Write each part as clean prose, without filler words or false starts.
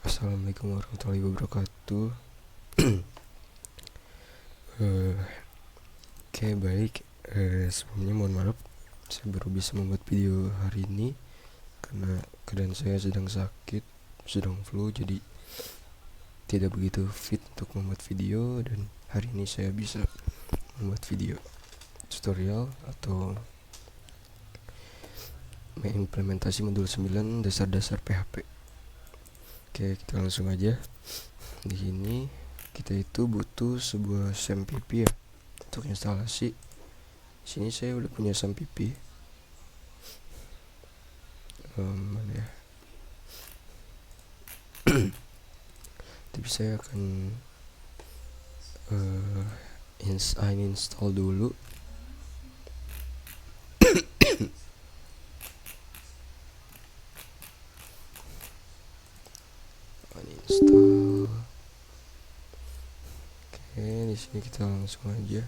Assalamualaikum warahmatullahi wabarakatuh. Oke, baik. Sebelumnya mohon maaf, saya baru bisa membuat video hari ini karena keadaan saya sedang sakit, sedang flu, jadi tidak begitu fit untuk membuat video. Dan hari ini saya bisa membuat video tutorial atau mengimplementasi modul 9 dasar-dasar PHP. Oke, kita langsung aja. Di sini kita itu butuh sebuah SAMPP ya untuk instalasi. Di sini saya udah punya SAMPP. Mana ya? Tapi saya akan uninstall dulu. Uninstall. Oke, di sini kita langsung aja.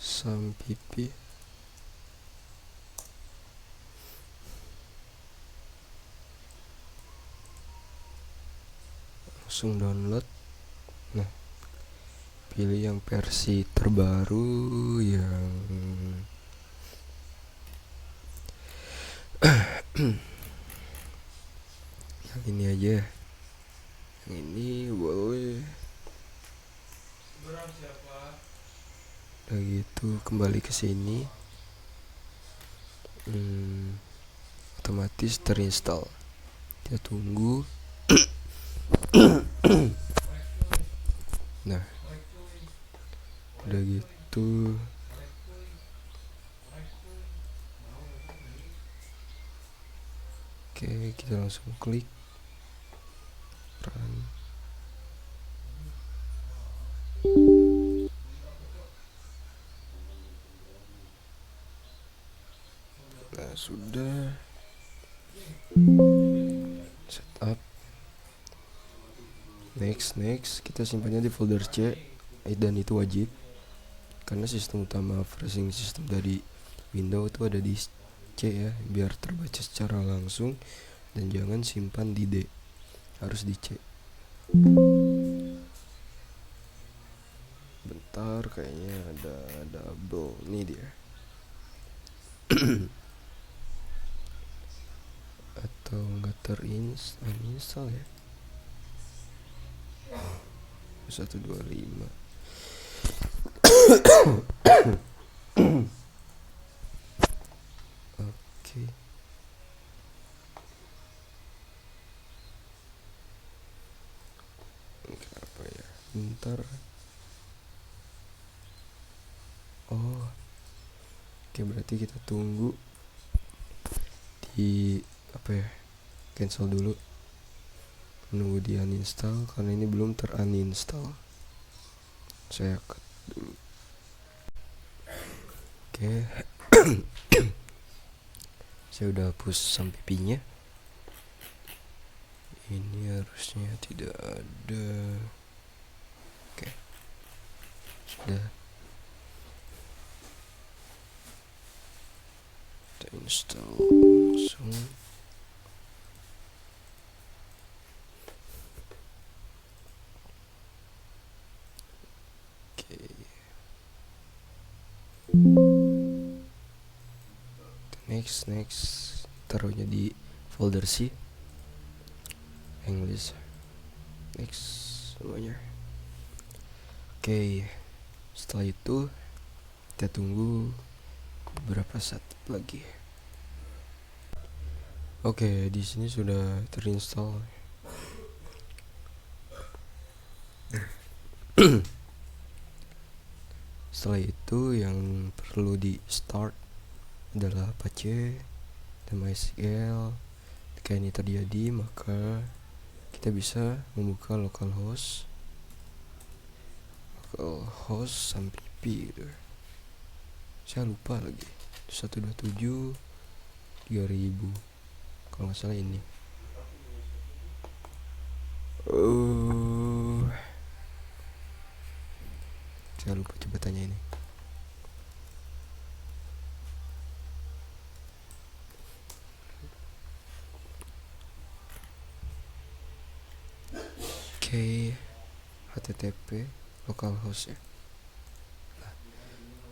SAMPP. Langsung download. Nah, pilih yang versi terbaru yang yang ini aja. Yang ini boleh. Udah gitu kembali ke sini. Otomatis terinstall. Kita tunggu. Nah, udah gitu oke, kita langsung klik run. Nah, sudah setup. Next, kita simpannya di folder C, dan itu wajib karena sistem utama operating system dari Windows itu ada di C ya, biar terbaca secara langsung, dan jangan simpan di D, harus di C. Bentar, kayaknya ada double nih dia. Atau enggak uninstall ya. 125. Oke. Apa ya? Bentar. Oh. Oke, berarti kita tunggu di cancel dulu, menunggu di uninstall karena ini belum teruninstall. Saya cut dulu. Oke. Saya udah hapus SAMPP-nya. Ini harusnya tidak ada. Oke, sudah. Kita install langsung. Oke. Next, taruhnya di folder C, English. Next semuanya. Oke, setelah itu kita tunggu beberapa saat lagi. Oke, di sini sudah terinstall. Setelah itu yang perlu di start adalah Apache dan MySQL. Jika ini terjadi, maka kita bisa membuka localhost SAMPP gitu. Saya lupa lagi, 127 3000 kalau nggak salah ini. Saya lupa, coba tanya ini. Oke, HTTP localhost ya.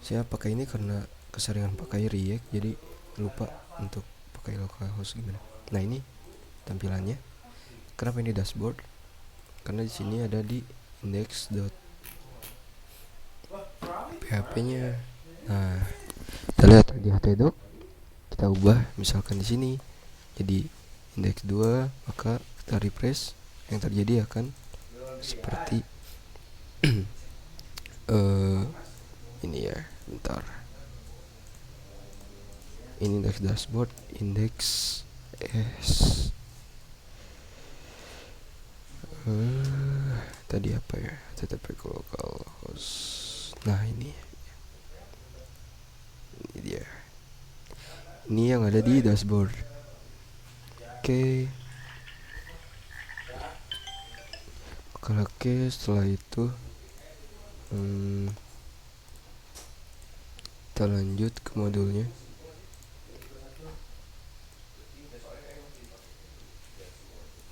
Saya pakai ini karena keseringan pakai React, jadi lupa untuk pakai localhost gimana. Nah, ini tampilannya. Kenapa ini dashboard? Karena di sini ada di index.php-nya. Nah, kita lihat di htdoc, kita ubah misalkan di sini jadi index 2, maka kita refresh, yang terjadi akan seperti ini ya. Bentar, ini index dashboard, index s tadi apa ya, http localhost. Nah, ini dia, ini yang ada di dashboard. Oke, setelah itu kita lanjut ke modulnya.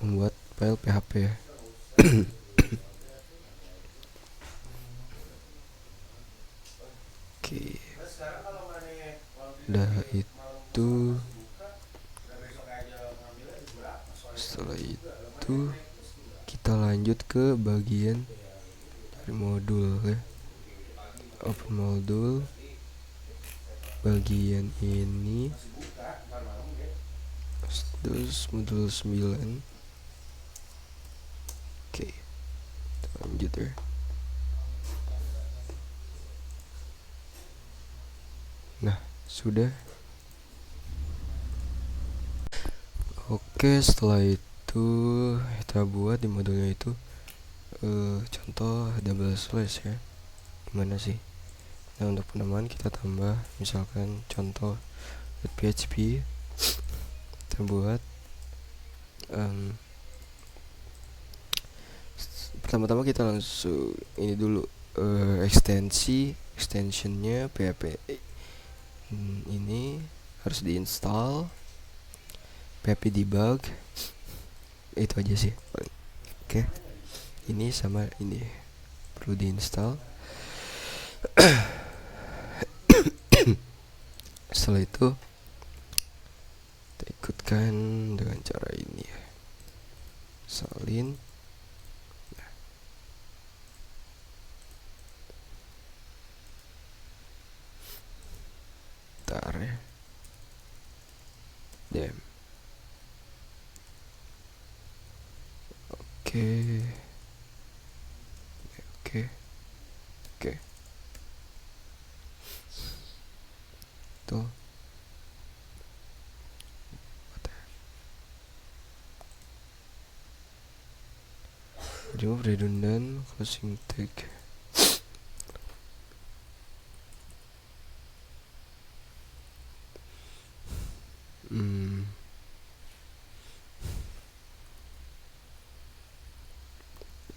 Membuat file PHP ya. Oke, udah itu, setelah itu kita lanjut ke bagian dari modul ya. Open modul, bagian ini terus modul 9. Oke, kita lanjut ya. Nah, sudah. Oke, setelah itu kita buat di modulnya itu contoh double slash ya. Gimana sih? Nah, untuk penamaan kita tambah misalkan contoh .php. Kita buat pertama-tama kita langsung ini dulu, extensionnya PHP ini harus diinstal, PHP debug, itu aja sih. Oke, ini sama ini perlu diinstal. Setelah itu kita ikutkan dengan cara ini ya, salin. Bentar ya, dem. Oke. Tuh. Remove redundant closing tag.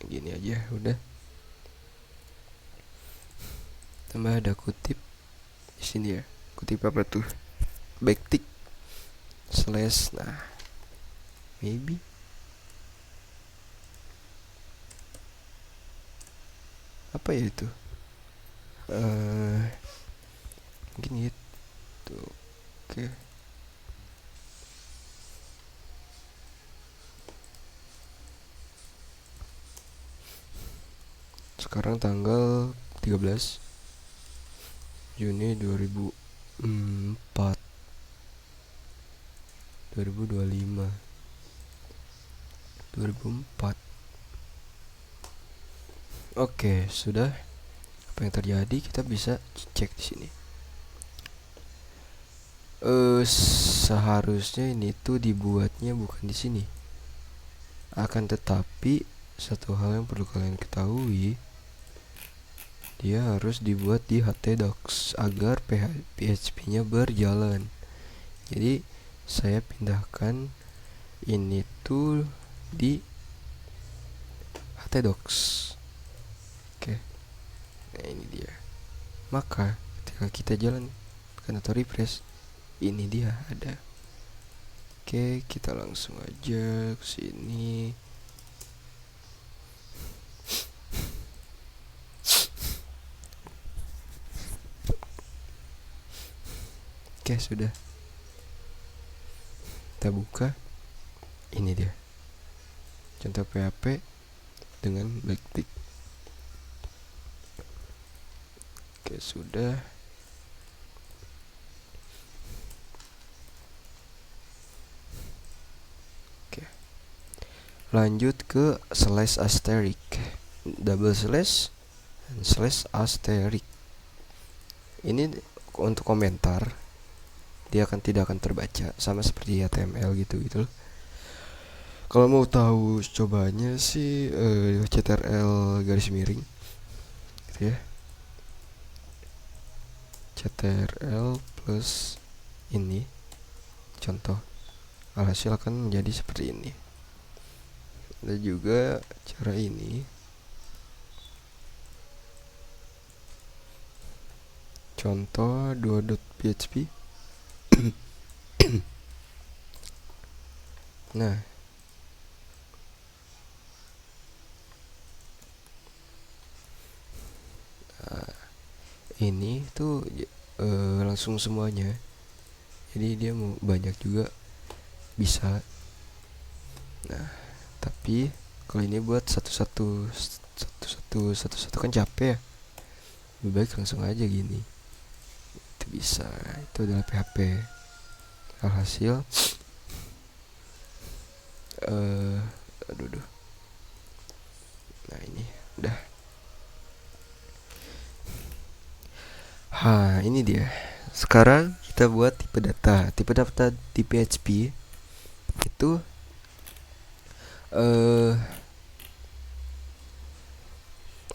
Gini aja udah. Tambah ada kutip di sini ya. Kutip apa tuh? Backtick slash. Nah, maybe apa ya itu? Mungkin gitu. Oke. Sekarang tanggal 13 Juni 2004 2025 2004. Oke, sudah. Apa yang terjadi kita bisa cek di sini. Seharusnya ini tuh dibuatnya bukan di sini. Akan tetapi satu hal yang perlu kalian ketahui, dia harus dibuat di htdocs agar PHP-nya berjalan. Jadi saya pindahkan ini tuh di htdocs. Oke. Nah, ini dia. Maka ketika kita jalan atau refresh, ini dia ada. Oke, kita langsung aja ke sini. Oke, sudah. Kita buka. Ini dia contoh PHP dengan backtick. Oke, sudah. Oke, lanjut ke slash asterisk, double slash dan slash asterisk. Ini untuk komentar, dia tidak akan terbaca, sama seperti HTML gitu loh. Kalau mau tahu cobanya sih CTRL garis miring gitu ya, CTRL plus ini contoh, alhasil akan menjadi seperti ini. Ada juga cara ini, contoh 2.php. Nah, ini tuh langsung semuanya, jadi dia mau banyak juga bisa. Nah, tapi kalau ini buat satu-satu kan capek ya, lebih baik langsung aja gini. Itu bisa, itu adalah PHP. Alhasil aduh. Nah, ini udah. Ini dia. Sekarang kita buat tipe data. Tipe data di PHP itu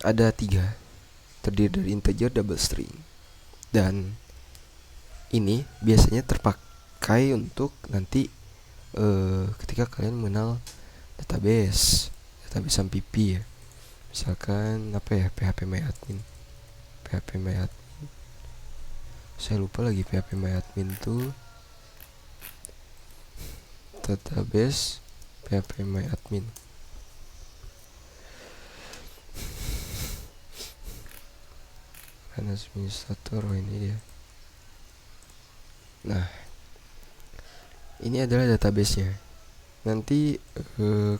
ada 3, terdiri dari integer, double string, dan ini biasanya terpakai untuk nanti ketika kalian mengenal database MPP ya. Misalkan apa ya, PHP MyAdmin. Saya lupa lagi PHP MyAdmin tuh database PHP MyAdmin. Kan administrator, ini dia. Nah, ini adalah database-nya. Nanti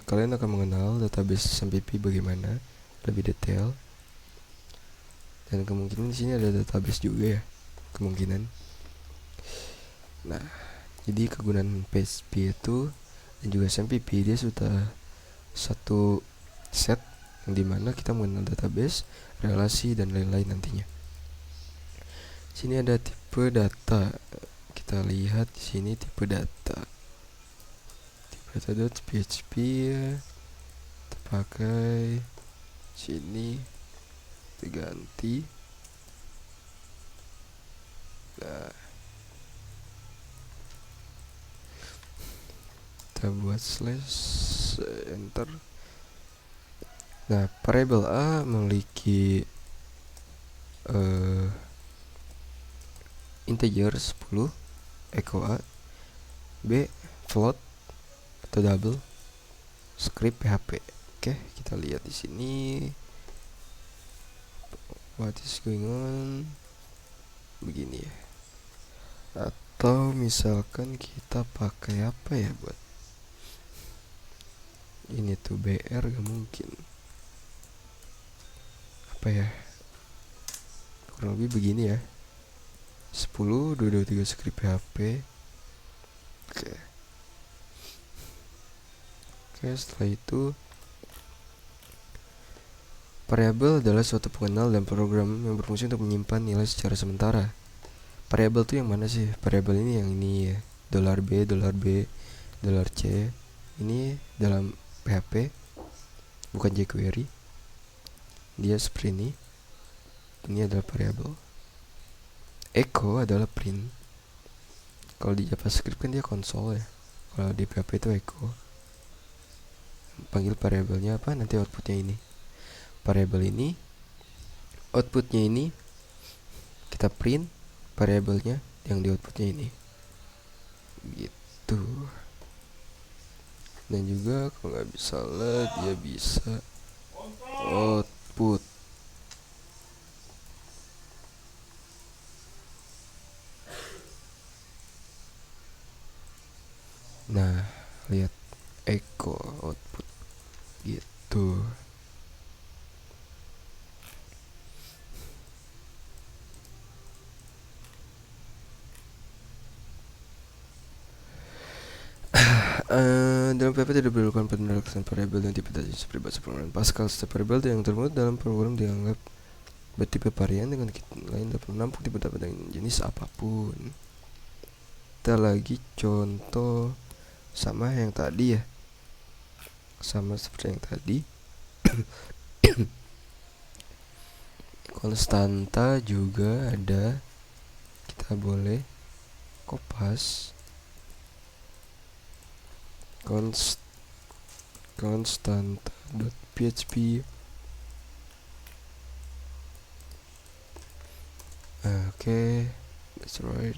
kalian akan mengenal database MPP bagaimana lebih detail. Dan kemungkinan di sini ada database juga ya, kemungkinan. Nah, jadi kegunaan PHP itu dan juga SMPP, dia sudah satu set yang dimana kita mengenal database, relasi, dan lain-lain nantinya. Sini ada tipe data. Kita lihat di sini tipe data. Tipe data.php ya, terpakai sini, diganti. Nah, kita buat slash, enter. Nah, variable A memiliki integer 10, echo A. B, float atau double, script PHP. Oke, kita lihat di sini what is going on. Begini ya. Atau misalkan kita pakai apa ya buat ini tuh, BR gak mungkin. Apa ya, kurang lebih begini ya, 10 223 script PHP. Oke, setelah itu variabel adalah suatu pengenal dan program yang berfungsi untuk menyimpan nilai secara sementara. Variabel itu yang mana sih? Variabel ini yang ini ya, $B, $C. Ini dalam PHP, bukan jQuery. Dia seperti ini. Ini adalah variabel. Echo adalah print. Kalau di JavaScript kan dia konsol ya. Kalau di PHP itu echo. Panggil variabelnya apa? Nanti outputnya ini. Variabel ini, outputnya ini, kita print variabelnya yang di outputnya ini. Gitu. Dan juga kalau nggak bisa lah, dia bisa output. Nah, lihat echo output gitu. Dalam PHP tidak diperlukan penerapan variabel yang tipe tadi seperti bahasa penggunaan Pascal. Setiap variabel yang termuat dalam program dianggap bertipe varian dengan lain dapat menampung tipe data dengan jenis apapun. Kita lagi contoh sama yang tadi ya, sama seperti yang tadi. Konstanta juga ada, kita boleh kopas constanta.php. Okay, that's right.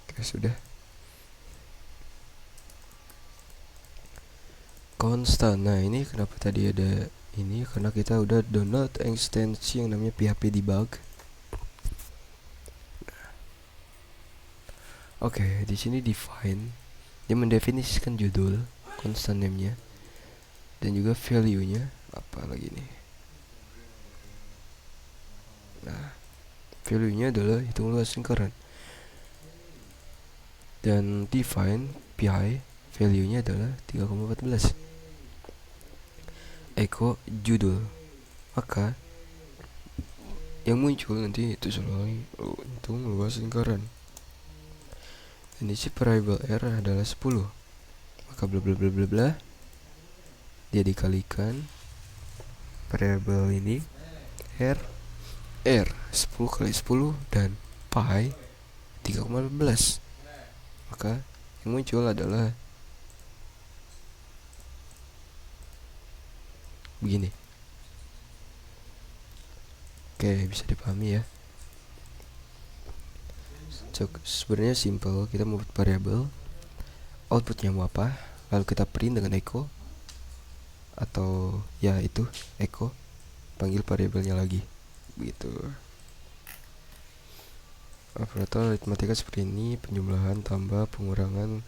Oke, sudah. Konstan. Nah, ini kenapa tadi ada ini, karena kita udah download ekstensi yang namanya PHP debug. Oke, di sini define, dia mendefinisikan judul, constant name-nya, dan juga value-nya. Apa lagi nih? Nah, value-nya adalah hitung luas lingkaran. Dan define pi, value-nya adalah 3,14. Echo judul. Maka yang muncul nanti itu selalu hitung luas lingkaran. Dan isi variable r adalah 10. Maka bla bla bla bla bla, dia dikalikan variable ini r 10 kali 10 dan pi 3,14. Maka yang muncul adalah begini. Oke, bisa dipahami ya. Sebenarnya simple, kita membuat variable, outputnya mau apa, lalu kita print dengan echo, atau ya itu echo, panggil variabelnya lagi, begitu. Operator aritmatika seperti ini: penjumlahan, tambah, pengurangan,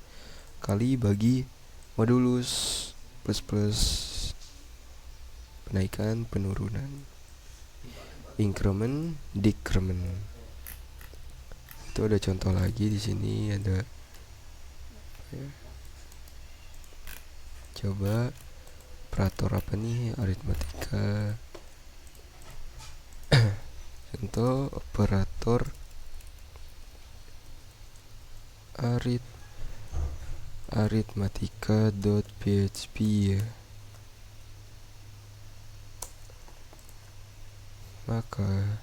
kali, bagi, modulus, plus plus, penaikan, penurunan, increment, decrement. Itu ada contoh lagi di sini, ada ya. Coba operator apa nih, aritmatika. Contoh operator aritmatika.php ya. Maka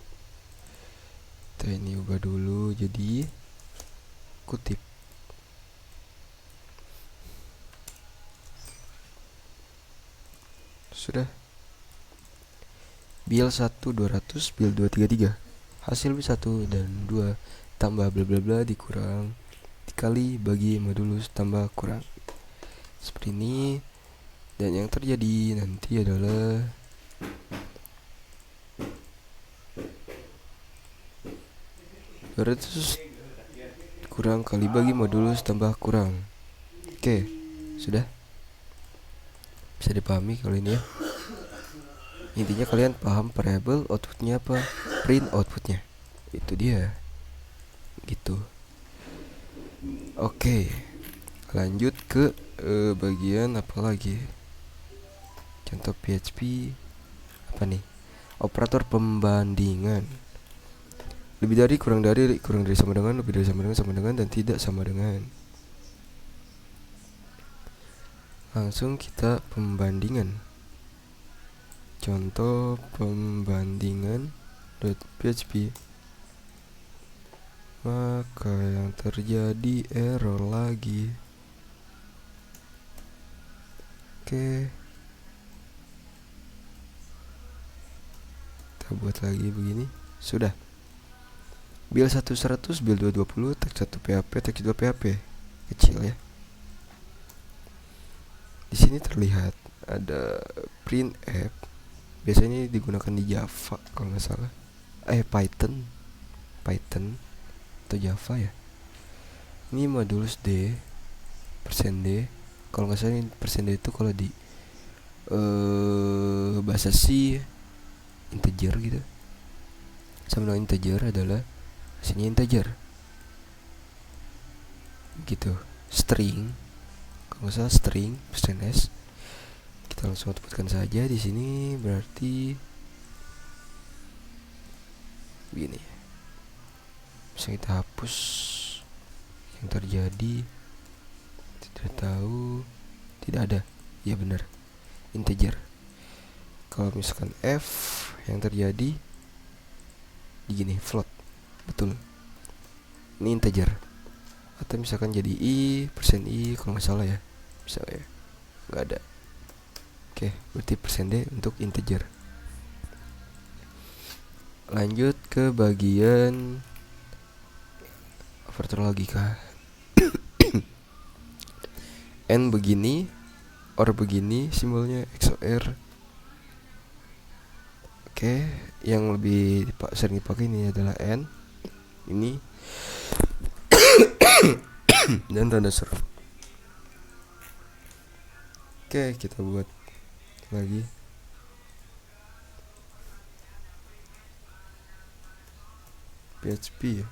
kita ini ubah dulu jadi kutip. Sudah. Bill 1 200, bill 2 33. Hasil B1 dan 2 tambah bla bla bla dikurang dikali bagi modulus tambah kurang. Seperti ini. Dan yang terjadi nanti adalah terus kurang kali bagi modulus tambah kurang. Oke, sudah bisa dipahami kalau ini ya. Intinya kalian paham variable outputnya apa, print outputnya, itu dia gitu. Oke, lanjut ke bagian apa lagi, contoh PHP apa nih, operator pembandingan. Lebih dari, kurang dari, kurang dari, sama dengan, lebih dari, sama dengan, dan tidak sama dengan. Langsung kita pembandingan. Contoh pembandingan.php. Maka yang terjadi error lagi. Oke, kita buat lagi begini. Sudah. Build 1 100, build 2 20, tag 1 PHP, tag 2 PHP. Kecil ya. Di sini terlihat ada print app. Biasanya digunakan di Java kalau nggak salah. Python atau Java ya. Ini modulus D, %D. Kalau nggak salah %D itu kalau di bahasa C integer gitu. Sama dengan integer adalah hasilnya integer gitu. String, kalau nggak salah string %s. Kita langsung outputkan saja di sini. Berarti begini. Bisa kita hapus yang terjadi. Tidak tahu, tidak ada. Ya benar, integer. Kalau misalkan F, yang terjadi begini, float. Betul, ini integer. Atau misalkan jadi I, %I kalau nggak salah ya, misalnya nggak ada. Oke, berarti %D untuk integer. Lanjut ke bagian operator logika. N begini, OR begini simbolnya, XOR. Oke, yang lebih sering dipakai ini adalah N ini dan tanda seru. Oke, kita buat lagi. PHP ya.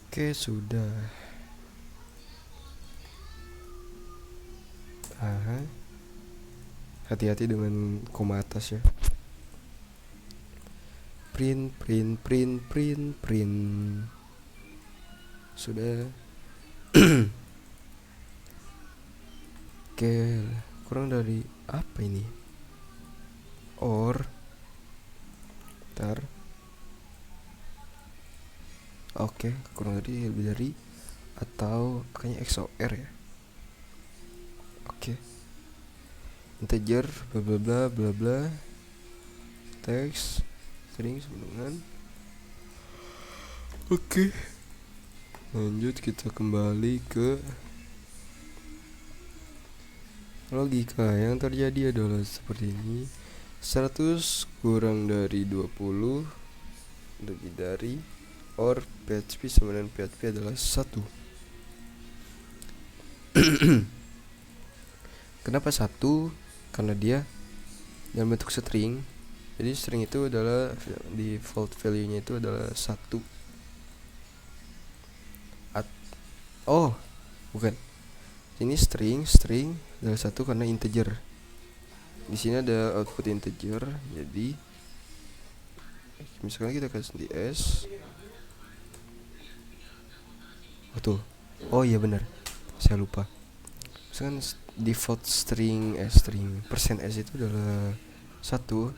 Oke, sudah. Hati-hati dengan koma atas ya. Print. Sudah. Oke, kurang dari apa ini? OR. Ntar. Oke, kurang dari lebih dari atau kayaknya XOR ya. Oke. Integer bla bla bla bla bla. Teks string sebelumnya. Oke. Lanjut, kita kembali ke logika. Yang terjadi adalah seperti ini. 100 kurang dari 20 lebih dari, or PHP sama dengan PHP adalah 1. Kenapa 1? Karena dia dalam bentuk string. Jadi string itu adalah default value-nya itu adalah 1. Oh, bukan. Ini string adalah 1 karena integer. Di sini ada output integer. Jadi misalkan kita kasih di S. Betul. Oh iya benar, saya lupa. Misalkan default string %s itu adalah 1,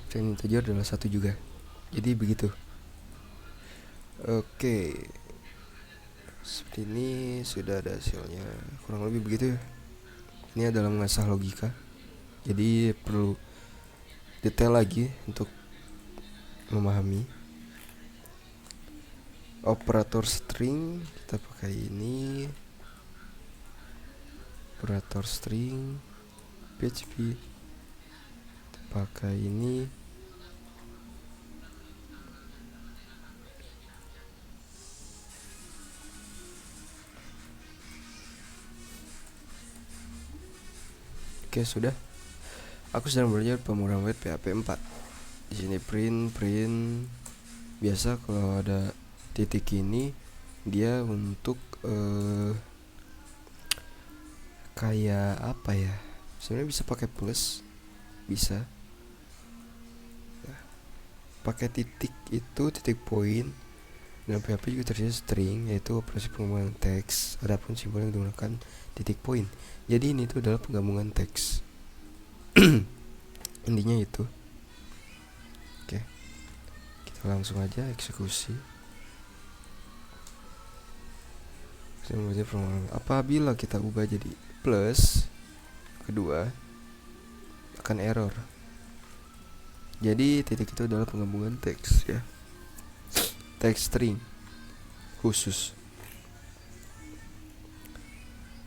string integer adalah 1 juga. Jadi begitu. Oke, seperti ini sudah ada hasilnya, kurang lebih begitu ya. Ini adalah mengasah logika, jadi perlu detail lagi untuk memahami. Operator string kita pakai ini, operator string PHP kita pakai ini. Oke, sudah. Aku sedang belajar pemrograman web PHP 4. Di sini print. Biasa kalau ada titik ini dia untuk kayak apa ya? Sebenarnya bisa pakai plus, bisa. Nah, pakai titik itu titik poin. Dalam PHP juga tersedia string, yaitu operasi penggabungan teks. Adapun simbol yang digunakan titik poin. Jadi ini itu adalah penggabungan teks. Intinya itu. Oke. langsung aja eksekusi. Apabila kita ubah jadi plus kedua akan error. Jadi titik itu adalah penggabungan teks ya, teks string khusus.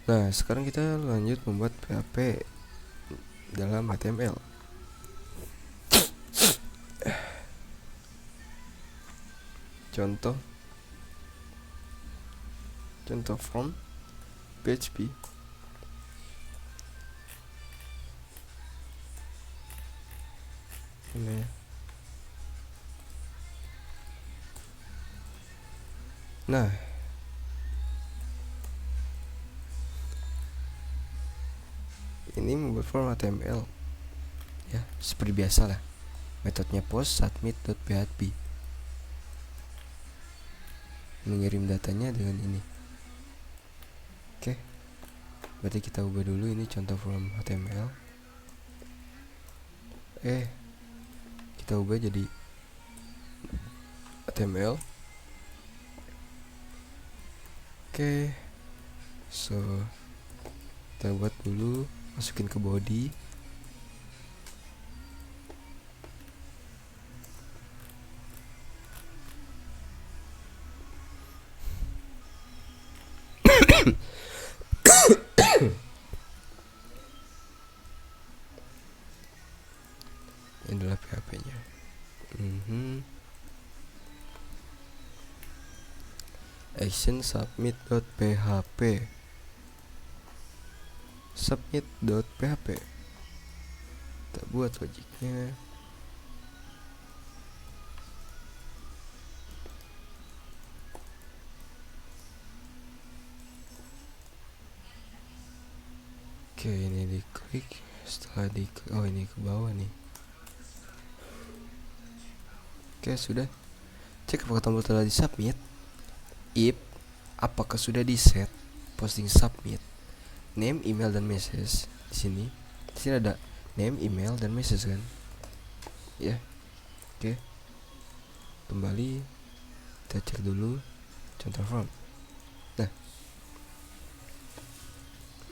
Nah sekarang kita lanjut membuat PHP dalam HTML. Contoh from PHP. Ini. Nah, ini membuat form HTML ya, seperti biasa lah. Metodenya post submit.php, mengirim datanya dengan ini. Oke, berarti kita ubah dulu ini contoh from HTML. Kita ubah jadi HTML. Oke, so kita buat dulu, masukin ke body. Ini adalah PHP-nya. Action submit.php, submit.php. Kita buat logiknya. Oke, ini diklik. Setelah ini ke bawah nih. Oke, sudah. Cek apakah tombol telah disubmit. If apakah sudah di set posting submit, name, email, dan message. Di sini ada name, email, dan message kan ya. Oke, kembali kita cek dulu contoh form. Nah,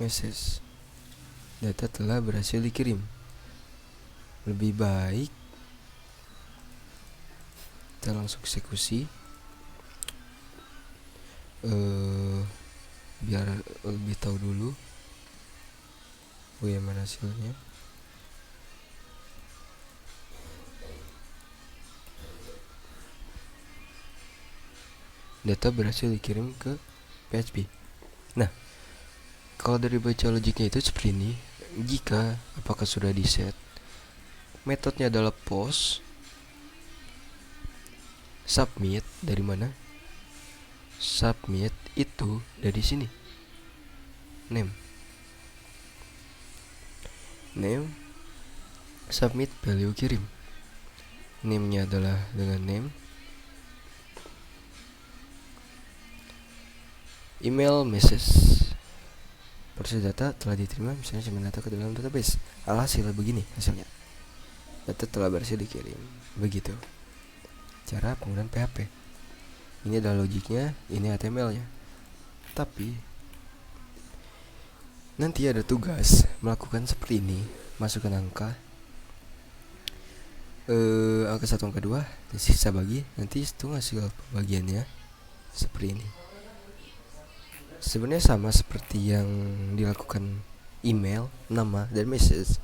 message, data telah berhasil dikirim. Lebih baik kita langsung eksekusi biar lebih tahu dulu bagaimana hasilnya. Data berhasil dikirim ke PHP. Nah, kalau dari baca logiknya itu seperti ini. Jika apakah sudah di set, metodenya adalah post submit. Dari mana? Submit itu dari sini, name, submit value kirim. Name-nya adalah dengan name, email, message. Proses data telah diterima, misalnya simpan data ke dalam database. Alhasil begini hasilnya, data telah berhasil dikirim. Begitu cara penggunaan PHP. Ini adalah logiknya, ini HTML-nya. Tapi nanti ada tugas melakukan seperti ini, masukkan angka, angka 1, angka 2, sisa bagi, nanti itu hasil pembagiannya seperti ini. Sebenarnya sama seperti yang dilakukan email, nama, dan message.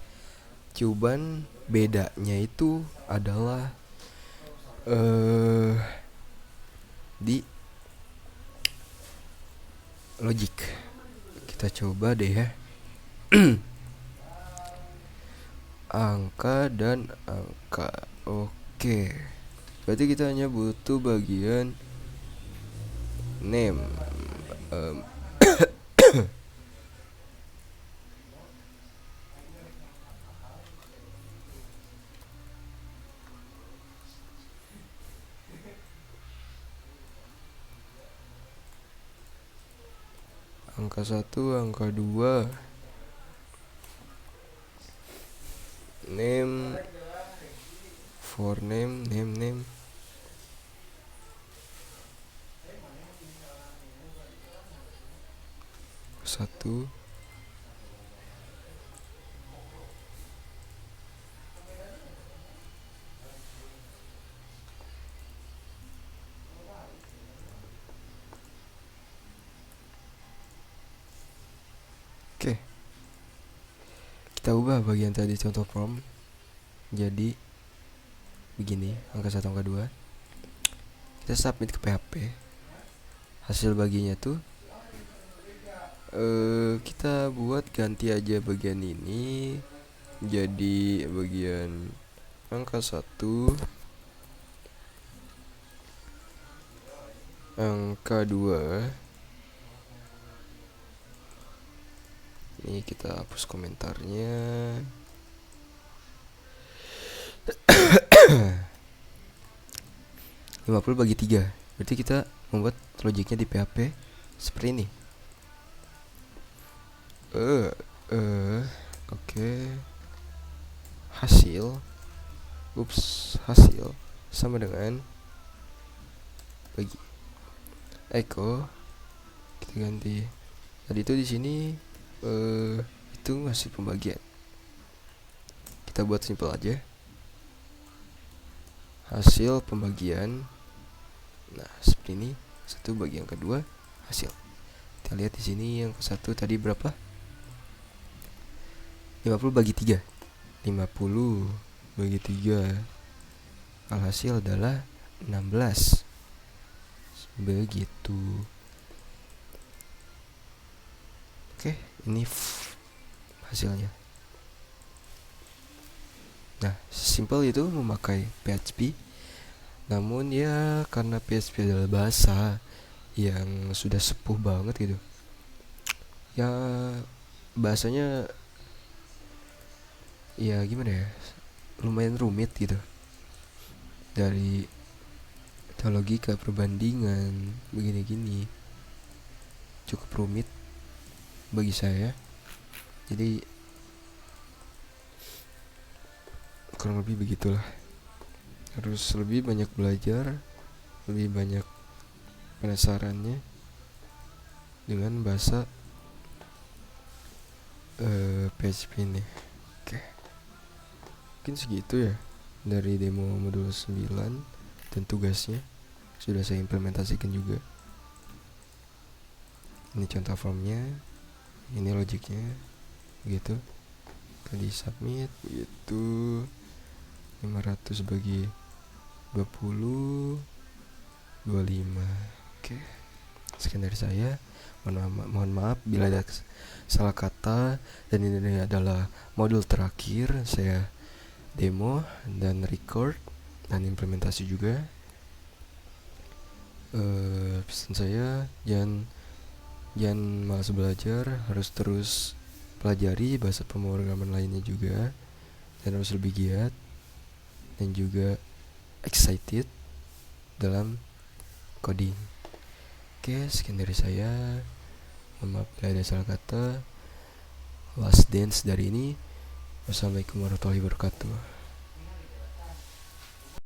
Cuman bedanya itu adalah di logik. Kita coba deh ya. Angka dan angka. Oke, berarti kita hanya butuh bagian name. Angka 1, angka 2, name, for name, name. 1. Oke, kita ubah bagian tadi contoh form jadi begini, angka 1 angka 2. Kita submit ke PHP. Hasil baginya tuh kita buat ganti aja bagian ini jadi bagian angka 1, angka 2. Ini kita hapus komentarnya. Lima 50 bagi 3. Berarti kita membuat logiknya di PHP seperti ini. Oke. Hasil sama dengan bagi echo. Kita ganti. Tadi itu di sini itu masih pembagian. Kita buat simple aja. Hasil pembagian. Nah, seperti ini. 1 bagi yang kedua hasil. Kita lihat di sini yang ke 1 tadi berapa? 50 bagi 3. 50 bagi 3. Alhasil adalah 16. Begitu. Oke, ini hasilnya. Nah, simple itu memakai PHP. Namun ya karena PHP adalah bahasa yang sudah sepuh banget gitu. Ya bahasanya ya gimana ya? Lumayan rumit gitu. Dari logika perbandingan begini-gini cukup rumit bagi saya. Jadi kurang lebih begitulah. Harus lebih banyak belajar, lebih banyak penasarannya dengan bahasa PHP ini. Oke. Mungkin segitu ya dari demo modul 9 dan tugasnya sudah saya implementasikan juga. Ini contoh formnya, ini logiknya, begitu. Tadi submit, begitu. 500 bagi 20, 25. Oke. Sekian dari saya. Mohon maaf bila ada salah kata, dan ini adalah modul terakhir saya demo dan record dan implementasi juga. Pesan saya jangan malas belajar, harus terus pelajari bahasa pemrograman lainnya juga, dan harus lebih giat dan juga excited dalam coding. Oke, sekian dari saya. Mohon maaf bila ada salah kata. Last dance dari ini. Wassalamualaikum warahmatullahi wabarakatuh.